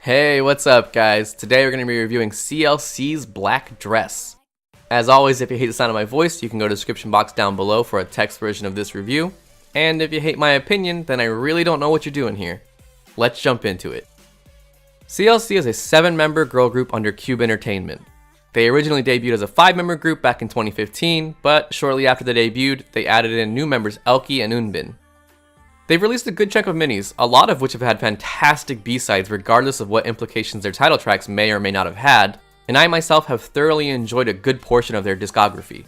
Hey, what's up guys? Today we're going to be reviewing CLC's Black Dress. As always, if you hate the sound of my voice, you can go to the description box down below for a text version of this review. And if you hate my opinion, then I really don't know what you're doing here. Let's jump into it. CLC is a 7-member girl group under Cube Entertainment. They originally debuted as a 5-member group back in 2015, but shortly after they debuted, they added in new members Elki and Unbin. They've released a good chunk of minis, a lot of which have had fantastic B-sides regardless of what implications their title tracks may or may not have had, and I myself have thoroughly enjoyed a good portion of their discography.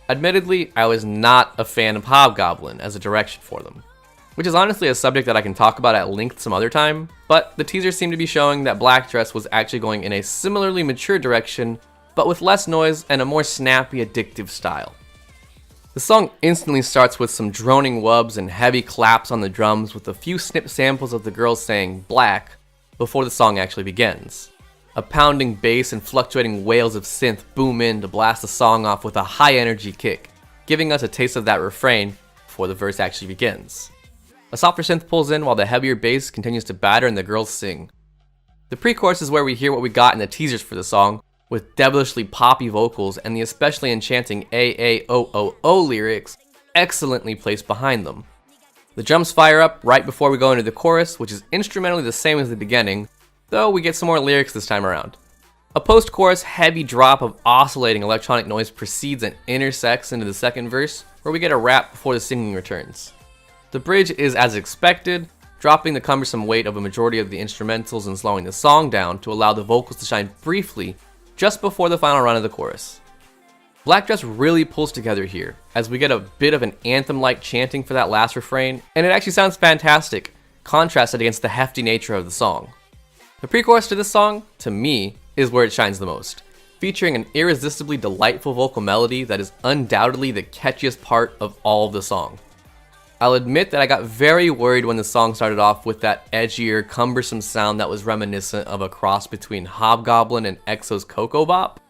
Admittedly, I was not a fan of Hobgoblin as a direction for them, which is honestly a subject that I can talk about at length some other time, but the teaser seemed to be showing that Black Dress was actually going in a similarly mature direction, but with less noise and a more snappy, addictive style. The song instantly starts with some droning wubs and heavy claps on the drums with a few snip samples of the girls saying black before the song actually begins. A pounding bass and fluctuating wails of synth boom in to blast the song off with a high energy kick, giving us a taste of that refrain before the verse actually begins. A softer synth pulls in while the heavier bass continues to batter and the girls sing. The pre-chorus is where we hear what we got in the teasers for the song, with devilishly poppy vocals and the especially enchanting AAOOO lyrics excellently placed behind them. The drums fire up right before we go into the chorus, which is instrumentally the same as the beginning, though we get some more lyrics this time around. A post-chorus heavy drop of oscillating electronic noise precedes and intersects into the second verse, where we get a rap before the singing returns. The bridge is as expected, dropping the cumbersome weight of a majority of the instrumentals and slowing the song down to allow the vocals to shine briefly just before the final run of the chorus. Black Dress really pulls together here, as we get a bit of an anthem-like chanting for that last refrain, and it actually sounds fantastic, contrasted against the hefty nature of the song. The pre-chorus to this song, to me, is where it shines the most, featuring an irresistibly delightful vocal melody that is undoubtedly the catchiest part of all of the song. I'll admit that I got very worried when the song started off with that edgier, cumbersome sound that was reminiscent of a cross between Hobgoblin and EXO's Coco Bop.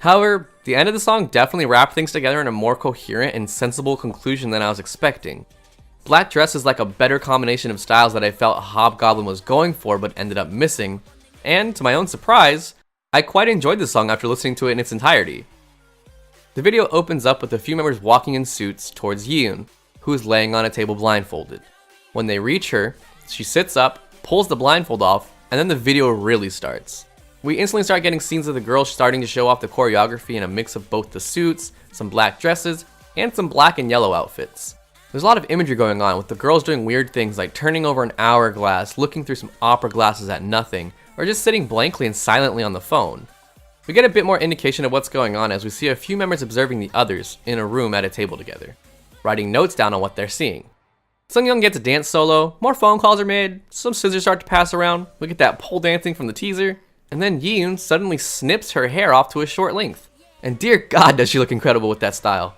However, the end of the song definitely wrapped things together in a more coherent and sensible conclusion than I was expecting. Black Dress is like a better combination of styles that I felt Hobgoblin was going for but ended up missing, and to my own surprise, I quite enjoyed the song after listening to it in its entirety. The video opens up with a few members walking in suits towards Yoon, who is laying on a table blindfolded. When they reach her, she sits up, pulls the blindfold off, and then the video really starts. We instantly start getting scenes of the girls starting to show off the choreography in a mix of both the suits, some black dresses, and some black and yellow outfits. There's a lot of imagery going on with the girls doing weird things like turning over an hourglass, looking through some opera glasses at nothing, or just sitting blankly and silently on the phone. We get a bit more indication of what's going on as we see a few members observing the others in a room at a table together, writing notes down on what they're seeing. Sungyoung gets a dance solo, more phone calls are made, some scissors start to pass around, we get that pole dancing from the teaser, and then Yoon suddenly snips her hair off to a short length. And dear God does she look incredible with that style.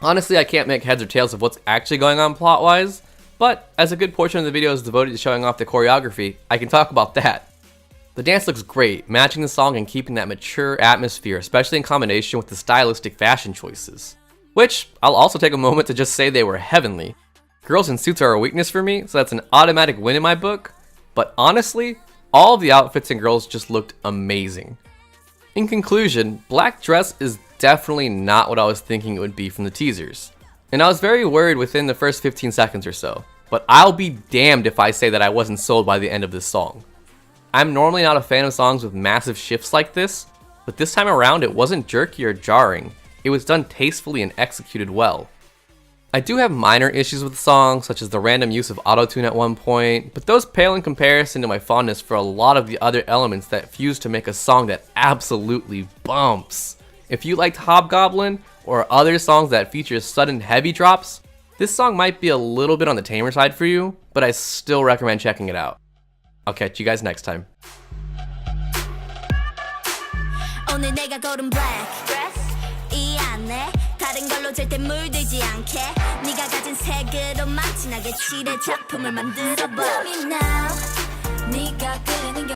Honestly, I can't make heads or tails of what's actually going on plot-wise, but as a good portion of the video is devoted to showing off the choreography, I can talk about that. The dance looks great, matching the song and keeping that mature atmosphere, especially in combination with the stylistic fashion choices. Which, I'll also take a moment to just say they were heavenly. Girls in suits are a weakness for me, so that's an automatic win in my book, but honestly, all of the outfits and girls just looked amazing. In conclusion, Black Dress is definitely not what I was thinking it would be from the teasers, and I was very worried within the first 15 seconds or so, but I'll be damned if I say that I wasn't sold by the end of this song. I'm normally not a fan of songs with massive shifts like this, but this time around it wasn't jerky or jarring. It was done tastefully and executed well. I do have minor issues with the song, such as the random use of autotune at one point, but those pale in comparison to my fondness for a lot of the other elements that fuse to make a song that absolutely bumps. If you liked Hobgoblin, or other songs that feature sudden heavy drops, this song might be a little bit on the tamer side for you, but I still recommend checking it out. I'll catch you guys next time. 오늘 내가 고른 black dress 이 안에 다른 걸로 절대 물들지 않게 네가 가진 색으로만 진하게 칠해 작품을 만들어봐 Tell me now 네가 그리는 게